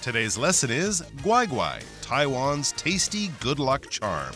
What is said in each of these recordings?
Today's lesson is Guai Guai, Taiwan's tasty good luck charm.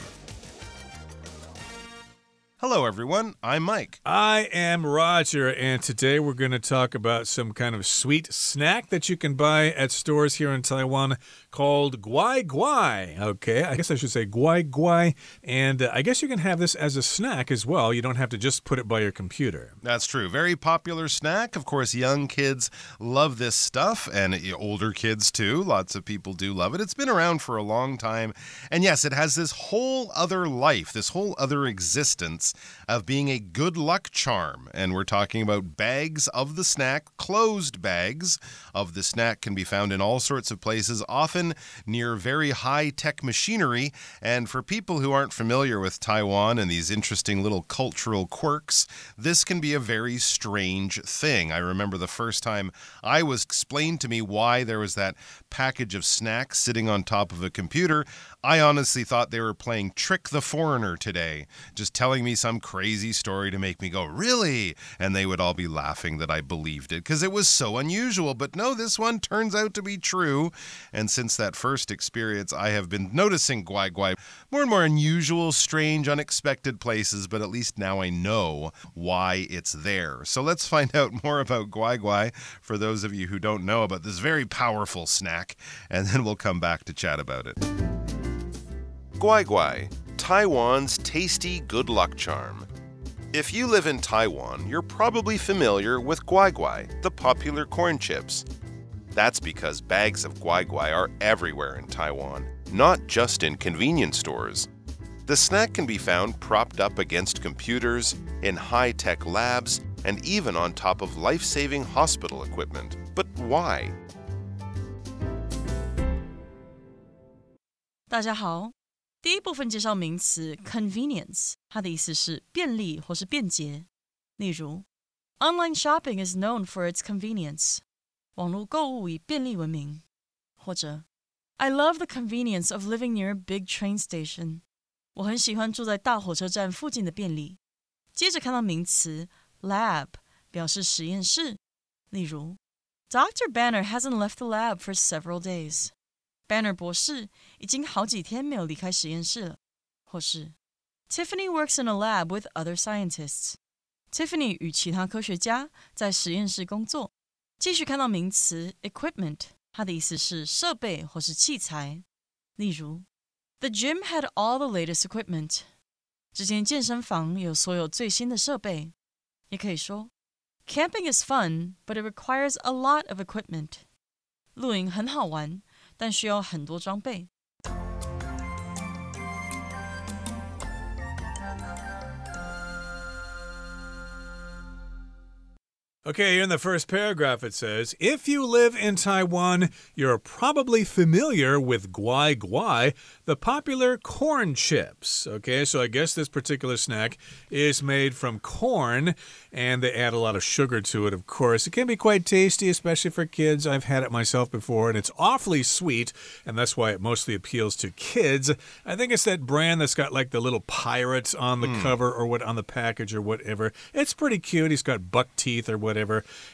Hello, everyone. I'm Mike. I am Roger, and today we're going to talk about some kind of sweet snack that you can buy at stores here in Taiwan called Guai Guai. Okay, I guess I should say Guai Guai, and I guess you can have this as a snack as well. You don't have to just put it by your computer. That's true. Very popular snack. Of course, young kids love this stuff, and older kids too. Lots of people do love it. It's been around for a long time, and yes, it has this whole other life, this whole other existence of being a good luck charm. And we're talking about bags of the snack. Closed bags of the snack can be found in all sorts of places, often near very high-tech machinery. And for people who aren't familiar with Taiwan and these interesting little cultural quirks, this can be a very strange thing. I remember the first time I was explained to me why there was that package of snacks sitting on top of a computer. I honestly thought they were playing Trick the Foreigner today, just telling me some crazy story to make me go, really? And they would all be laughing that I believed it because it was so unusual. But no, this one turns out to be true. And since that first experience, I have been noticing Guai Guai more and more unusual, strange, unexpected places. But at least now I know why it's there. So let's find out more about Guai Guai for those of you who don't know about this very powerful snack. And then we'll come back to chat about it. Guai Guai, Taiwan's tasty good luck charm. If you live in Taiwan, you're probably familiar with Guai Guai, the popular corn chips. That's because bags of Guai Guai are everywhere in Taiwan, not just in convenience stores. The snack can be found propped up against computers, in high-tech labs, and even on top of life-saving hospital equipment. But why? 大家好。第一部分介绍名词 convenience， 它的意思是便利或是便捷。例如 ，Online shopping is known for its convenience， 网络购物以便利闻名。或者 I love the convenience of living near a big train station， 我很喜欢住在大火车站附近的便利。接着看到名词 lab， 表示实验室。例如 Dr. Banner hasn't left the lab for several days。Banner 博士已经好几天没有离开实验室了。或是 Tiffany works in a lab with other scientists. Tiffany 与其他科学家在实验室工作。继续看到名词 equipment， 它的意思是设备或是器材。例如 The gym had all the latest equipment. 这间健身房有所有最新的设备。也可以说 Camping is fun, but it requires a lot of equipment. 露营很好玩，但需要很多装备。Okay, here in the first paragraph it says, if you live in Taiwan, you're probably familiar with Guai Guai, the popular corn chips. Okay, so I guess this particular snack is made from corn, and they add a lot of sugar to it, of course. It can be quite tasty, especially for kids. I've had it myself before, and it's awfully sweet, and that's why it mostly appeals to kids. I think it's that brand that's got like the little pirate on the cover or what on the package or whatever. It's pretty cute. He's got buck teeth or whatever.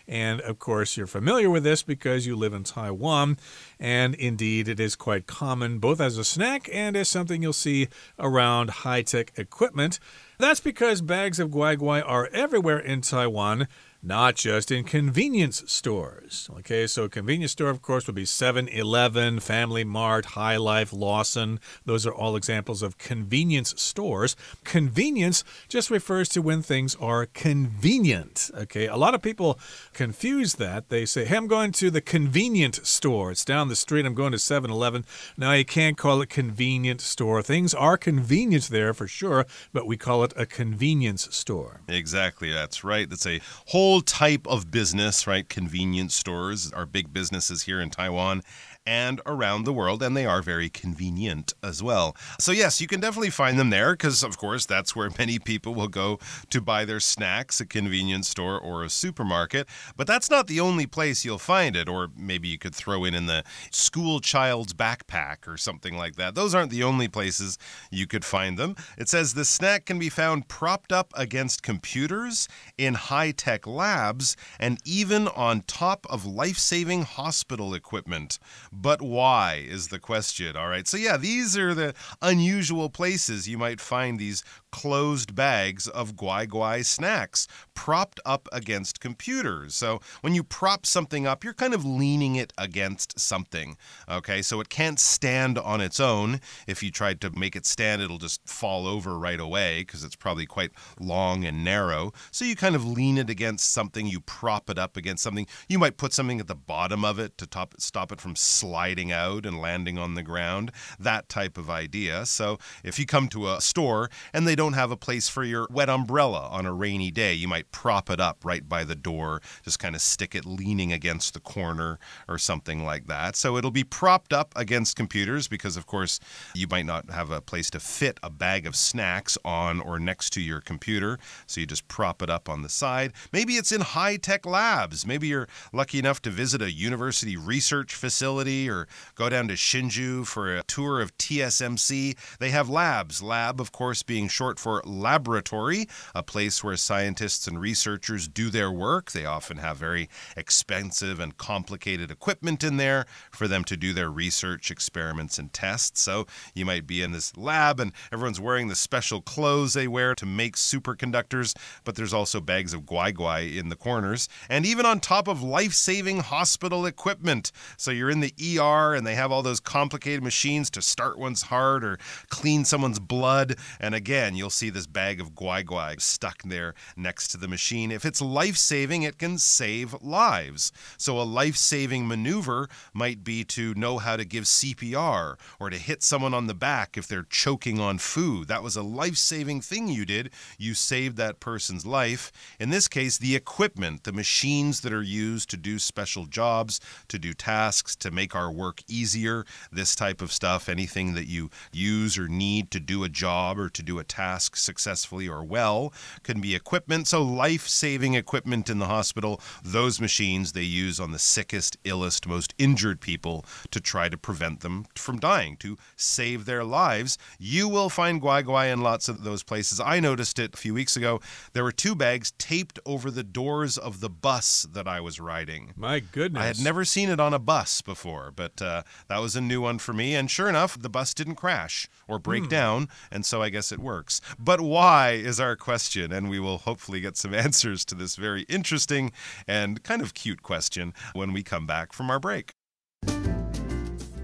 And, of course, you're familiar with this because you live in Taiwan. And, indeed, it is quite common both as a snack and as something you'll see around high-tech equipment. That's because bags of Guai Guai are everywhere in Taiwan, not just in convenience stores. Okay, so convenience store, of course, would be 7-Eleven, Family Mart, High Life, Lawson. Those are all examples of convenience stores. Convenience just refers to when things are convenient. Okay, a lot of people confuse that. They say, hey, I'm going to the convenient store. It's down the street. I'm going to 7-Eleven. No, you can't call it convenient store. Things are convenient there for sure, but we call it a convenience store. Exactly, that's right. That's a whole type of business, right? Convenience stores are big businesses here in Taiwan and around the world, and they are very convenient as well. So yes, you can definitely find them there because, of course, that's where many people will go to buy their snacks, a convenience store or a supermarket. But that's not the only place you'll find it, or maybe you could throw in the school child's backpack or something like that. Those aren't the only places you could find them. It says the snack can be found propped up against computers, in high-tech labs, and even on top of life-saving hospital equipment. But why is the question, all right? So yeah, these are the unusual places you might find these closed bags of guai snacks propped up against computers. So when you prop something up, you're kind of leaning it against something, okay? So it can't stand on its own. If you tried to make it stand, it'll just fall over right away because it's probably quite long and narrow. So you kind of lean it against something, you prop it up against something. You might put something at the bottom of it to stop it from sliding out and landing on the ground, that type of idea. So if you come to a store and they don't have a place for your wet umbrella on a rainy day, you might prop it up right by the door, just kind of stick it leaning against the corner or something like that. So it'll be propped up against computers because, of course, you might not have a place to fit a bag of snacks on or next to your computer, so you just prop it up on the side. Maybe it's in high-tech labs. Maybe you're lucky enough to visit a university research facility or go down to Hsinchu for a tour of TSMC. They have labs. Lab, of course, being short for laboratory, a place where scientists and researchers do their work. They often have very expensive and complicated equipment in there for them to do their research, experiments, and tests. So you might be in this lab and everyone's wearing the special clothes they wear to make superconductors, but there's also bags of guai in the corners, and even on top of life-saving hospital equipment. So you're in the ER and they have all those complicated machines to start one's heart or clean someone's blood, and again, you'll see this bag of guai stuck there next to the machine. If it's life-saving, it can save lives. So a life-saving maneuver might be to know how to give CPR or to hit someone on the back if they're choking on food. That was a life-saving thing you did. You saved that person's life. In this case, the equipment, the machines that are used to do special jobs, to do tasks, to make our work easier, this type of stuff, anything that you use or need to do a job or to do a task successfully or well, can be equipment. So life-saving equipment in the hospital, those machines they use on the sickest, illest, most injured people to try to prevent them from dying, to save their lives. You will find guai in lots of those places. I noticed it a few weeks ago. There were 2 bags taped over the doors of the bus that I was riding. My goodness. I had never seen it on a bus before, but that was a new one for me. And sure enough, the bus didn't crash or break down, and so I guess it works. But why is our question, and we will hopefully get some answers to this very interesting and kind of cute question when we come back from our break.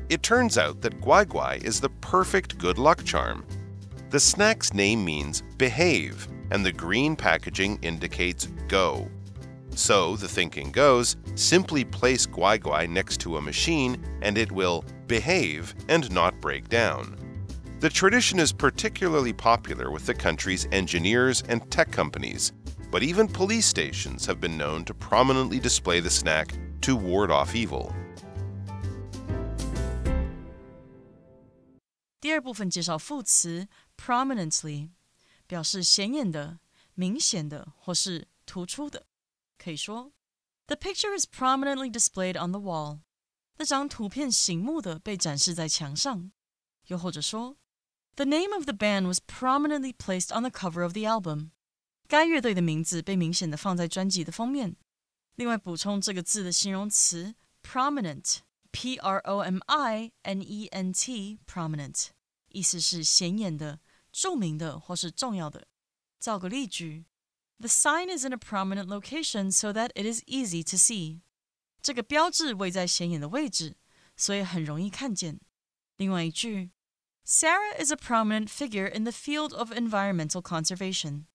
It turns out that guai is the perfect good luck charm. The snack's name means behave, and the green packaging indicates go. So, the thinking goes, simply place guai next to a machine and it will behave and not break down. The tradition is particularly popular with the country's engineers and tech companies, but even police stations have been known to prominently display the snack to ward off evil. 第二部分介绍副词 prominently， 表示显眼的、明显的或是突出的。可以说 The picture is prominently displayed on the wall. 那张图片醒目的被展示在墙上。又或者说 The name of the band was prominently placed on the cover of the album. 该乐队的名字被明显的放在专辑的封面。另外补充这个字的形容词 prominent, P-R-O-M-I-N-E-N-T, prominent， 意思是显眼的、著名的或是重要的。造个例句 The sign is in a prominent location so that it is easy to see. 这个标志位在显眼的位置，所以很容易看见。另外一句 Sarah is a prominent figure in the field of environmental conservation.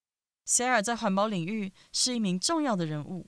Sarah 在环保领域是一名重要的人物。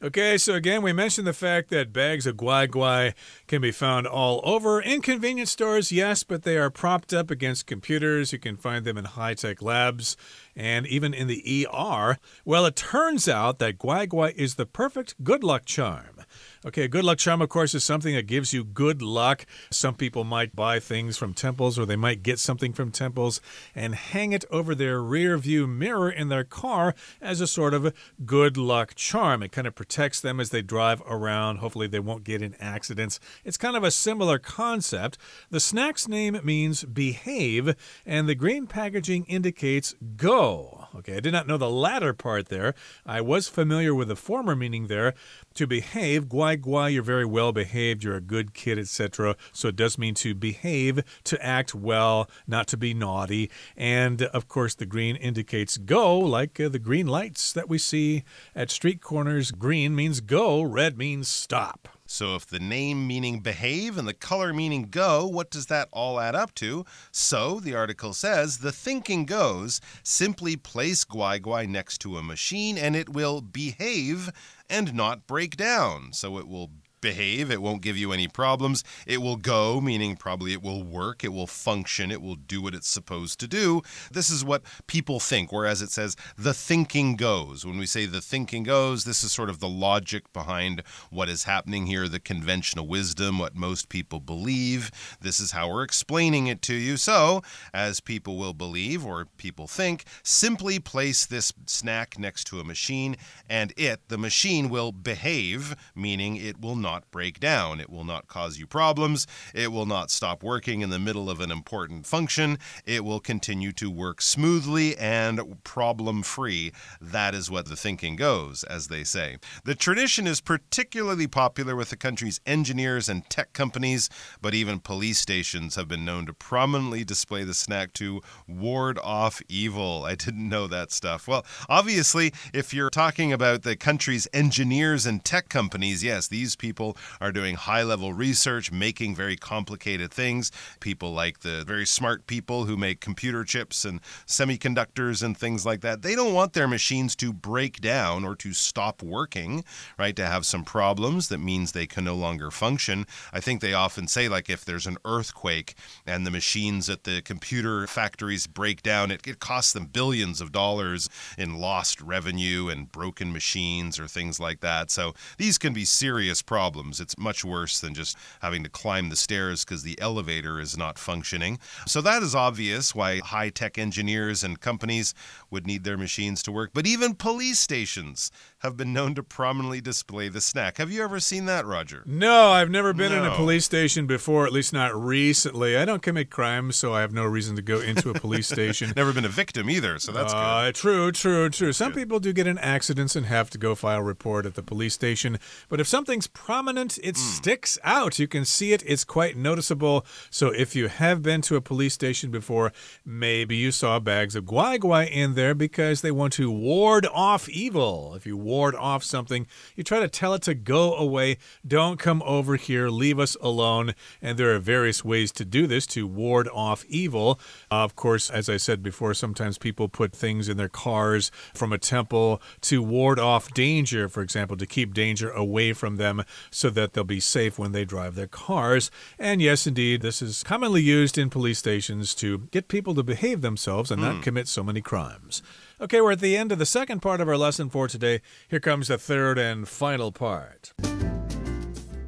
Okay, so again, we mentioned the fact that bags of guai can be found all over. In convenience stores, yes, but they are propped up against computers. You can find them in high-tech labs and even in the ER. Well, it turns out that guai is the perfect good luck charm. Okay, a good luck charm, of course, is something that gives you good luck. Some people might buy things from temples, or they might get something from temples and hang it over their rear view mirror in their car as a sort of good luck charm. It kind of protects protects them as they drive around. Hopefully they won't get in accidents. It's kind of a similar concept. The snack's name means behave, and the green packaging indicates go. Okay, I did not know the latter part there. I was familiar with the former meaning there. To behave, guai guai, you're very well behaved, you're a good kid, etc. So it does mean to behave, to act well, not to be naughty. And, of course, the green indicates go, like the green lights that we see at street corners. Green means go, red means stop. So if the name meaning behave and the color meaning go, what does that all add up to? So, the article says, the thinking goes, simply place guai guai next to a machine and it will behave and not break down. So it will behave, it won't give you any problems. It will go, meaning probably it will work, it will function, it will do what it's supposed to do. This is what people think, whereas it says the thinking goes. When we say the thinking goes, this is sort of the logic behind what is happening here, the conventional wisdom, what most people believe. This is how we're explaining it to you. So, as people will believe, or people think, simply place this snack next to a machine and the machine will behave, meaning it will not break down. It will not cause you problems. It will not stop working in the middle of an important function. It will continue to work smoothly and problem-free. That is what the thinking goes, as they say. The tradition is particularly popular with the country's engineers and tech companies, but even police stations have been known to prominently display the snack to ward off evil. I didn't know that stuff. Well, obviously, if you're talking about the country's engineers and tech companies, yes, these people are doing high-level research, making very complicated things. People like the very smart people who make computer chips and semiconductors and things like that. They don't want their machines to break down or to stop working, right? To have some problems that means they can no longer function. I think they often say, like, if there's an earthquake and the machines at the computer factories break down, it costs them billions of dollars in lost revenue and broken machines or things like that. So these can be serious problems. It's much worse than just having to climb the stairs because the elevator is not functioning. So that is obvious why high-tech engineers and companies would need their machines to work. But even police stations have been known to prominently display the snack. Have you ever seen that, Roger? No, I've never been in a police station before, at least not recently. I don't commit crimes, so I have no reason to go into a police station. Never been a victim either, so that's good. True. Some people do get in accidents and have to go file a report at the police station. But if something's prominent, it sticks out. You can see it. It's quite noticeable. So if you have been to a police station before, maybe you saw bags of guai guai in there because they want to ward off evil. If you ward off something, you try to tell it to go away. Don't come over here. Leave us alone. And there are various ways to do this, to ward off evil. Of course, as I said before, sometimes people put things in their cars from a temple to ward off danger, for example, to keep danger away from them so that they'll be safe when they drive their cars. And yes, indeed, this is commonly used in police stations to get people to behave themselves and not commit so many crimes. Okay, we're at the end of the second part of our lesson for today. Here comes the third and final part.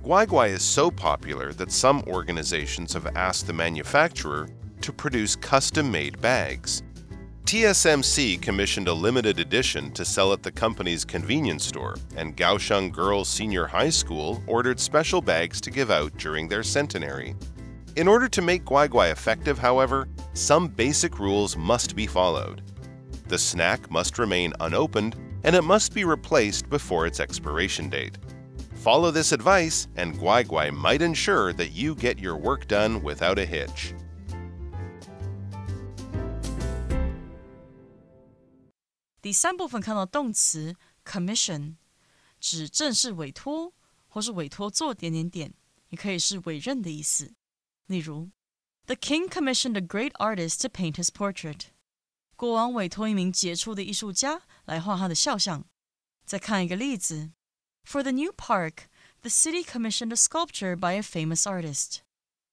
Guai guai is so popular that some organizations have asked the manufacturer to produce custom-made bags. TSMC commissioned a limited edition to sell at the company's convenience store, and Kaohsiung Girls Senior High School ordered special bags to give out during their centenary. In order to make guai guai effective, however, some basic rules must be followed. The snack must remain unopened, and it must be replaced before its expiration date. Follow this advice, and guai guai might ensure that you get your work done without a hitch. 第三部分看到动词 commission， 指正式委托或是委托做点点点，也可以是委任的意思。例如 The king commissioned a great artist to paint his portrait. 国王委托一名杰出的艺术家来画他的肖像。再看一个例子 For the new park, the city commissioned a sculpture by a famous artist.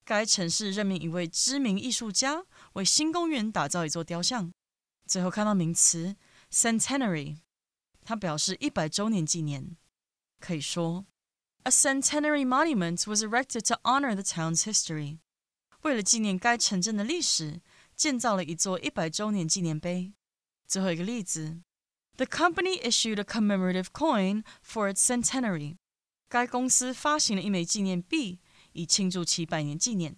该城市任命一位知名艺术家为新公园打造一座雕像。最后看到名词Centenary， 它表示100周年纪念，可以说 A centenary monument was erected to honor the town's history. 为了纪念该城镇的历史，建造了一座100周年纪念碑。最后一个例子 The company issued a commemorative coin for its centenary. 该公司发行了一枚纪念币，以庆祝其100年纪念。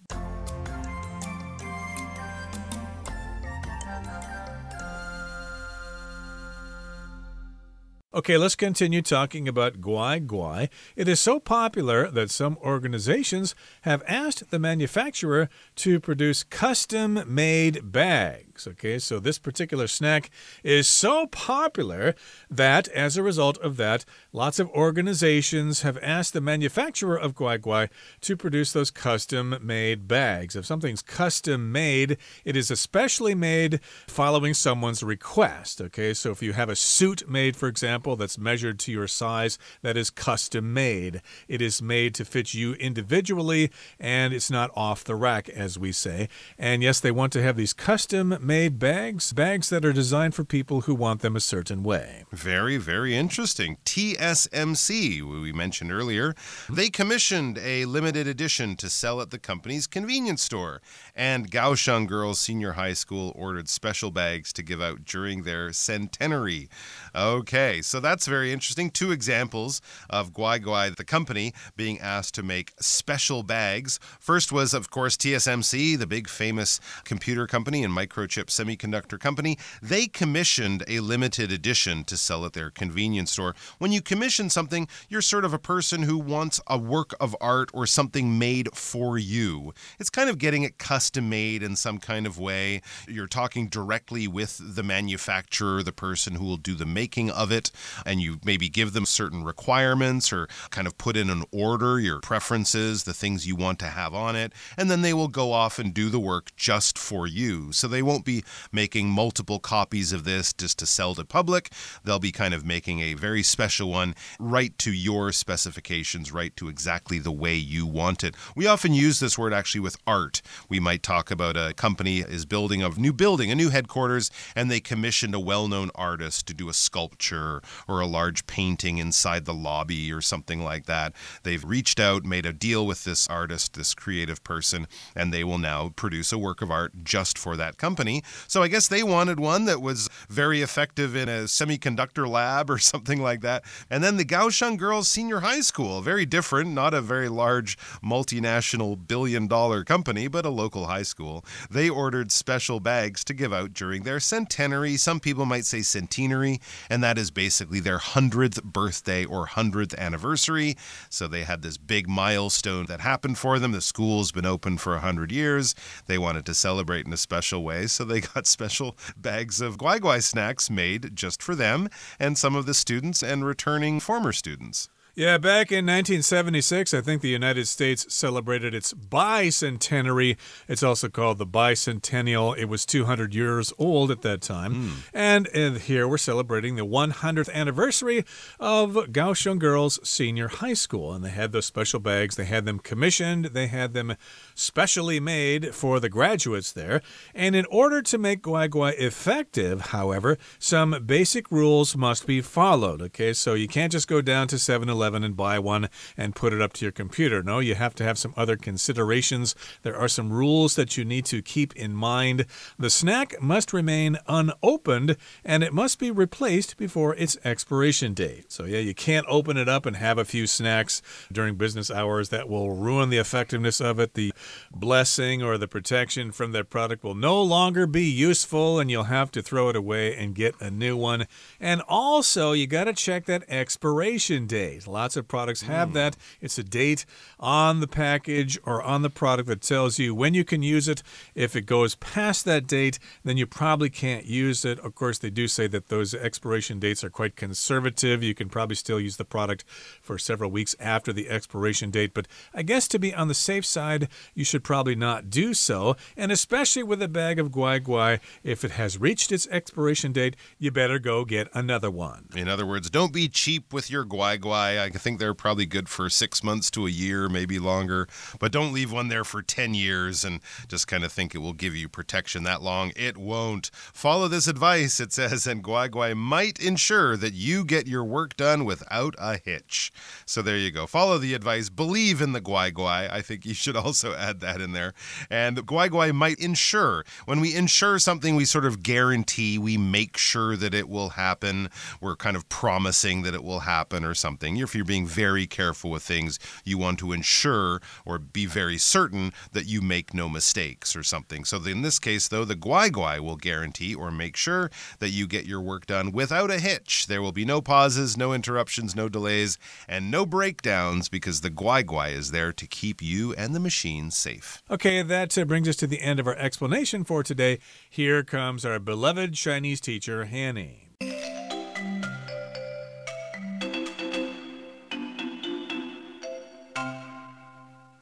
Okay, let's continue talking about guai. It is so popular that some organizations have asked the manufacturer to produce custom-made bags. Okay, so this particular snack is so popular that as a result of that, lots of organizations have asked the manufacturer of guai to produce those custom-made bags. If something's custom-made, it is especially made following someone's request. Okay, so if you have a suit made, for example, that's measured to your size, that is custom made. It is made to fit you individually, and it's not off the rack, as we say. And yes, they want to have these custom made bags that are designed for people who want them a certain way. Very, very interesting. TSMC, we mentioned earlier, they commissioned a limited edition to sell at the company's convenience store. And Kaohsiung Girls Senior High School ordered special bags to give out during their centenary. Okay, so that's very interesting. 2 examples of guai, the company, being asked to make special bags. First was, of course, TSMC, the big famous computer company and microchip semiconductor company. They commissioned a limited edition to sell at their convenience store. When you commission something, you're sort of a person who wants a work of art or something made for you. It's kind of getting it custom made in some kind of way. You're talking directly with the manufacturer, the person who will do the making of it, and you maybe give them certain requirements or kind of put in an order, your preferences, the things you want to have on it, and then they will go off and do the work just for you. So they won't be making multiple copies of this just to sell to public. They'll be kind of making a very special one right to your specifications, right to exactly the way you want it. We often use this word actually with art. We might talk about a company is building a new headquarters, and they commissioned a well-known artist to do a sculpture or a large painting inside the lobby or something like that. They've reached out, made a deal with this artist, this creative person, and they will now produce a work of art just for that company. So I guess they wanted one that was very effective in a semiconductor lab or something like that. And then the Kaohsiung Girls Senior High School, very different, not a very large multinational billion-dollar company, but a local high school. They ordered special bags to give out during their centenary. Some people might say centenary, and that is basically their 100th birthday or 100th anniversary. So they had this big milestone that happened for them. The school's been open for 100 years. They wanted to celebrate in a special way, so they got special bags of guai snacks made just for them and some of the students and returning former students. Yeah, back in 1976, I think the United States celebrated its bicentenary. It's also called the bicentennial. It was 200 years old at that time. And here we're celebrating the 100th anniversary of Kaohsiung Girls Senior High School. And they had those special bags. They had them commissioned. They had them specially made for the graduates there. And in order to make guai effective, however, some basic rules must be followed. Okay, so you can't just go down to 7-Eleven and buy one and put it up to your computer. No, you have to have some other considerations. There are some rules that you need to keep in mind. The snack must remain unopened, and it must be replaced before its expiration date. So yeah, you can't open it up and have a few snacks during business hours. That will ruin the effectiveness of it. The blessing or the protection from that product will no longer be useful, and you'll have to throw it away and get a new one. And also, you got to check that expiration date. Lots of products have that. It's a date on the package or on the product that tells you when you can use it. If it goes past that date, then you probably can't use it. Of course, they do say that those expiration dates are quite conservative. You can probably still use the product for several weeks after the expiration date. But I guess to be on the safe side, you should probably not do so. And especially with a bag of guai, if it has reached its expiration date, you better go get another one. In other words, don't be cheap with your guai. I think they're probably good for 6 months to a year, maybe longer. But don't leave one there for 10 years and just kind of think it will give you protection that long. It won't. Follow this advice, it says, and guai might ensure that you get your work done without a hitch. So there you go. Follow the advice. Believe in the guai. I think you should also add that in there. And guai guai might ensure. When we ensure something, we sort of guarantee, we make sure that it will happen. We're kind of promising that it will happen or something. If you're being very careful with things, you want to ensure or be very certain that you make no mistakes or something. So in this case, though, the guai guai will guarantee or make sure that you get your work done without a hitch. There will be no pauses, no interruptions, no delays, and no breakdowns because the guai guai is there to keep you and the machine safe. Okay, that brings us to the end of our explanation for today. Here comes our beloved Chinese teacher, Hanny.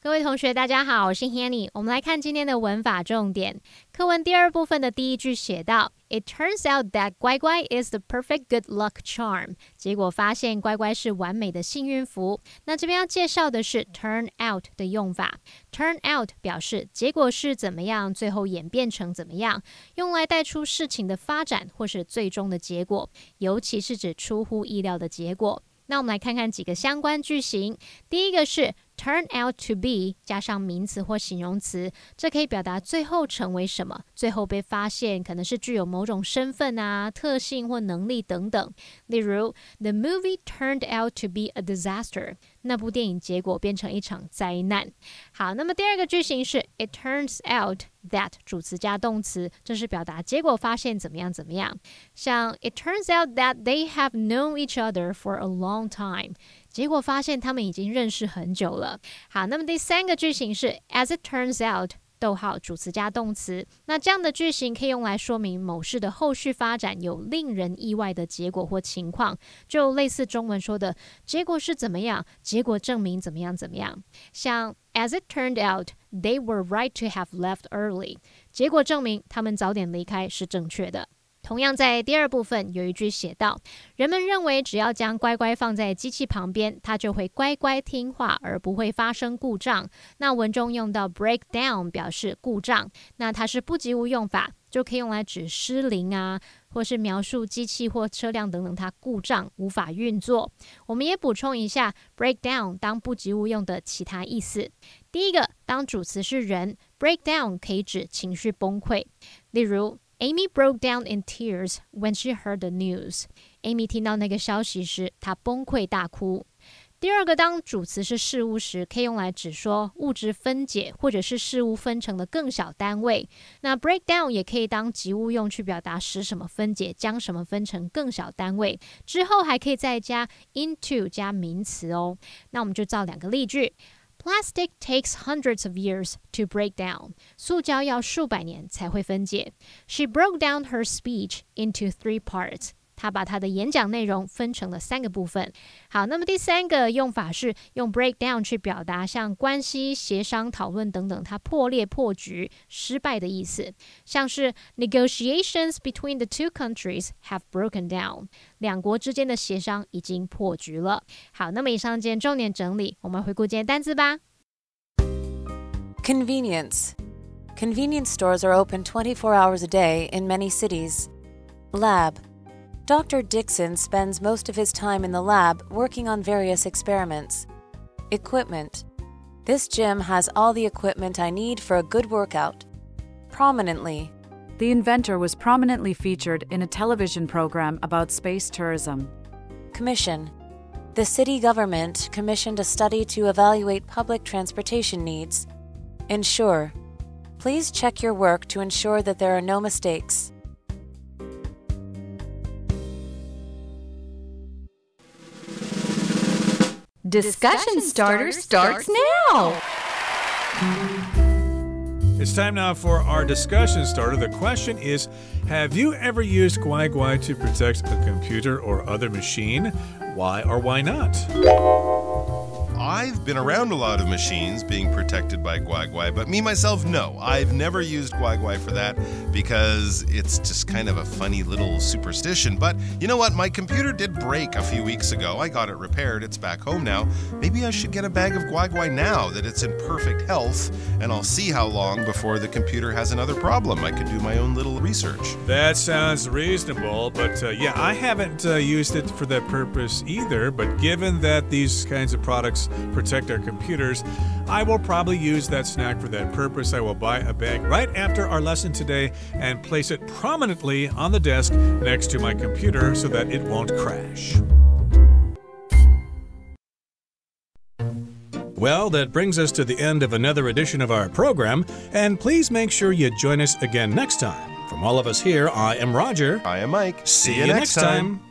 各位同学大家好，我是 Hanny。 我们来看今天的文法重点。课文第二部分的第一句写到 It turns out that 乖乖 is the perfect good luck charm。 结果发现乖乖是完美的幸运符。那这边要介绍的是 turn out 的用法。 Turn out 表示结果是怎么样，最后演变成怎么样，用来带出事情的发展或是最终的结果，尤其是指出乎意料的结果。那我们来看看几个相关句型。第一个是 turn out to be 加上名词或形容词，这可以表达最后成为什么，最后被发现可能是具有某种身份啊、特性或能力等等。例如 The movie turned out to be a disaster。 那部电影结果变成一场灾难。好，那么第二个句型是 It turns out that 主词加动词，这是表达结果发现怎么样怎么样。像 It turns out that they have known each other for a long time。 结果发现他们已经认识很久了。好，那么第三个句型是 As it turns out 逗号主词加动词。那这样的句型可以用来说明某事的后续发展有令人意外的结果或情况，就类似中文说的结果是怎么样，结果证明怎么样怎么样。像 As it turned out, they were right to have left early。 结果证明他们早点离开是正确的。同样在第二部分有一句写到，人们认为只要将乖乖放在机器旁边，它就会乖乖听话，而不会发生故障。那文中用到 break down 表示故障，那它是不及物用法，就可以用来指失灵啊，或是描述机器或车辆等等它故障无法运作。我们也补充一下 break down 当不及物用的其他意思。第一个，当主词是人， break down 可以指情绪崩溃。例如Amy broke down in tears when she heard the news. Amy 听到那个消息时，她崩溃大哭。第二个，当主词是事物时，可以用来指说物质分解或者是事物分成的更小单位。那 break down 也可以当及物用，去表达使什么分解，将什么分成更小单位。之后还可以再加 into 加名词哦。那我们就造两个例句。Plastic takes hundreds of years to break down. 塑胶要数百年才会分解。She broke down her speech into 3 parts. 她把她的演讲内容分成了3个部分。好，那么第三个用法是用 break down 去表达像关系、协商、讨论等等，它破裂、破局、失败的意思。像是 Negotiations between the two countries have broken down. 两国之间的协商已经破局了。好，那么以上今天重点整理，我们回顾今天单字吧。Convenience. Convenience stores are open 24 hours a day in many cities. Lab.Dr. Dixon spends most of his time in the lab working on various experiments. Equipment. This gym has all the equipment I need for a good workout. Prominently. The inventor was prominently featured in a television program about space tourism. Commission. The city government commissioned a study to evaluate public transportation needs. Ensure. Please check your work to ensure that there are no mistakes. Discussion Starter starts now! It's time now for our discussion starter. The question is, have you ever used guai guai to protect a computer or other machine? Why or why not? I've been around a lot of machines being protected by guai guai, but me, myself, no. I've never used guai guai for that because it's just kind of a funny little superstition. But you know what? My computer did break a few weeks ago. I got it repaired. It's back home now. Maybe I should get a bag of guai guai now that it's in perfect health, and I'll see how long before the computer has another problem. I could do my own little research. That sounds reasonable, but yeah, I haven't used it for that purpose either. But given that these kinds of products protect our computers, I will probably use that snack for that purpose. I will buy a bag right after our lesson today and place it prominently on the desk next to my computer so that it won't crash. Well, that brings us to the end of another edition of our program, and please make sure you join us again next time. From all of us here, I am Roger. I am Mike. See you next time.